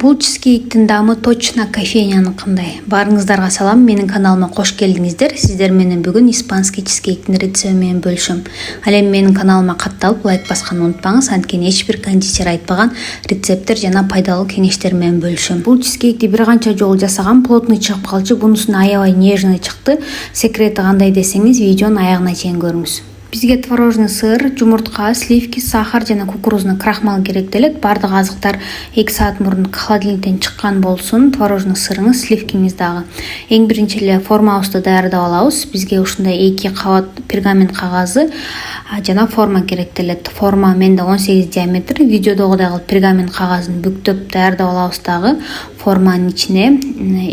Бул чизкейктин дамы точно кофейняныкындай. Барыңыздарга салам, менин каналыма кош келдиңиздер. Сиздер менен бүгүн испанский чизкейктин рецепти менен бөлүшөм. Ал эми менин каналыма катталып лайк басканды унутпаңыз, анткени эч бир кондитер айтпаган рецепттер жана пайдалуу кеңештер менен бөлүшөм. Бул чизкейкти бир канча жолу жасагам, плотный чыгып калчу, бунусунун аябай нежный чыкты. Секрети кандай десеңиз, видеонун аягына чейин көрүңүз. Бизге творожный сыр, жумуртка, сливки, сахар жана кукурузный крахмал керектелет. Бардык азыктар 2 саат мурун холодильниктен чыккан болсун. Творожный сырыңыз, сливкиңиз дагы. Эң биринчи эле формабызды даярдап алабыз. Бизге ушундай 2 кабат пергамент кагазы жана форма керектелет. Форма менде 18 диаметр. Видеодогудай кылып пергамент кагазын бүктөп даярдап алабыз дагы. Форманын ичине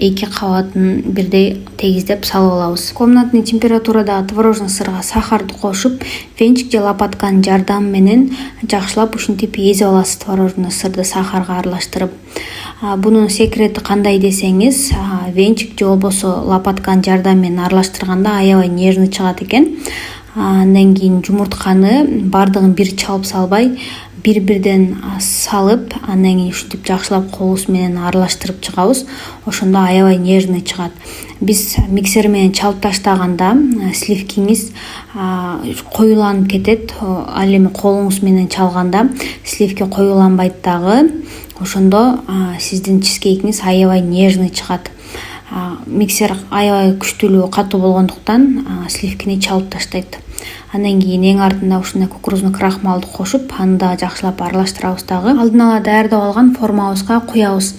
2 кабатын бирдей тегиздеп салып алабыз. Комнатный температурадагы творожный сырга сахарды кошуп, венчик же лопатканын жардамы менен жакшылап ушинтип эзип аласыз творожный сырды сахарга аралаштырып. Бунун секрети кандай десеңиз, венчик же болбосо лопатканын жардамы менен аралаштырганда аябай нежный чыгат экен. Андан кийин жумуртканы бардыгын бир чалып салбай, бир-бирден салып, андан кийин ушинтип жакшылап колубуз менен аралаштырып чыгабыз. Ошондо аябай нежный чыгат. Биз миксер менен чалып таштаганда сливкиңиз коюланып кетет. Ал эми колуңуз менен чалганда сливки коюланбайт дагы. Ошондо сиздин чизкейкиңиз аябай нежный чыгат. Миксер аябай күчтүүлүгү катуу болгондуктан сливкини чалып таштайт. Андан кийин эң артында ушундай кукурузный крахмалды кошуп, аны да жакшылап аралаштырабыз дагы. Алдын ала даярдап алган формабызга куябыз.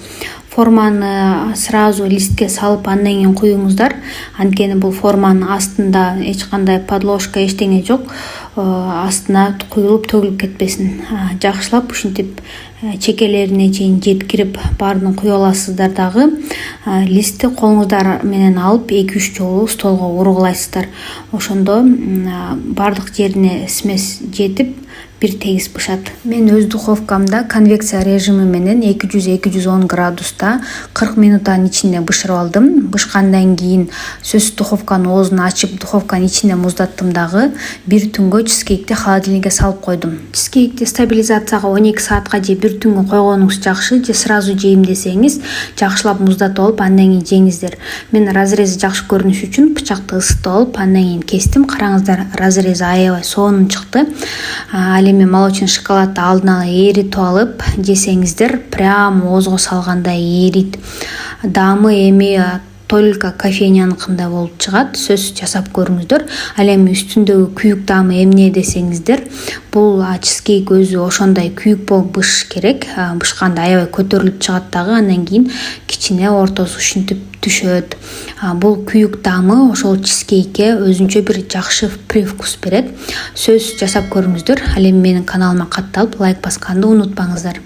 Форманы сразу листке салып, андан кийин куюңуздар. Анткени бул форманын астында эч кандай подложка эчтене жок. Астына куюлуп төгүлүп кетпесин. Жакшылап ушинтип чекелерине чейин жеткирип баарын куя аласыздар дагы. Листти колуңуздар менен алып 2-3 жолу столго ургулайсыздар. Ошондо бардык жерине смесь жетип бир тегиз бышат. Мен өз духовкамда конвекция режими менен 200-210 градуста 40 минуттан ичинде бышырып алдым. Бышкандан кийин сөзсүз духовканын оозун ачып, духовканын ичине муздаттым дагы. Бир түнгө чизкейкти холодильникке салып койдум. Чизкейкти стабилизацияга 12 саатка же бир түнгө койгонуңуз жакшы, же сразу жейм десеңиз, жакшылап муздатып алып, андан кийин жеңиздер. Мен разрези жакшы көрүнүш үчүн бычакты ысытып алып, андан кийин кестим. Караңыздар, разрези аябай сонун чыкты. Эми молочный шоколадты алдын ала эритип алып жесеңиздер, прям оозго салганда эрийт. Дамы эми только кофейняныкындай болуп чыгат. Сөзсүз жасап көрүңүздөр. Ал эми үстүндөгү күйүк дамы эмне десеңиздер, бул чизкейк өзү ошондой күйүк болуп бышыш керек. Бышканда аябай көтөрүлүп чыгат дагы, андан кийин кичине ортосу ушинтип түшөт. Бул күйүк дамы ошол чизкейкке өзүнчө бир жакшы привкус берет. Сөзсүз жасап көрүңүздөр. Ал эми менин каналыма катталып лайк басканды унутпаңыздар.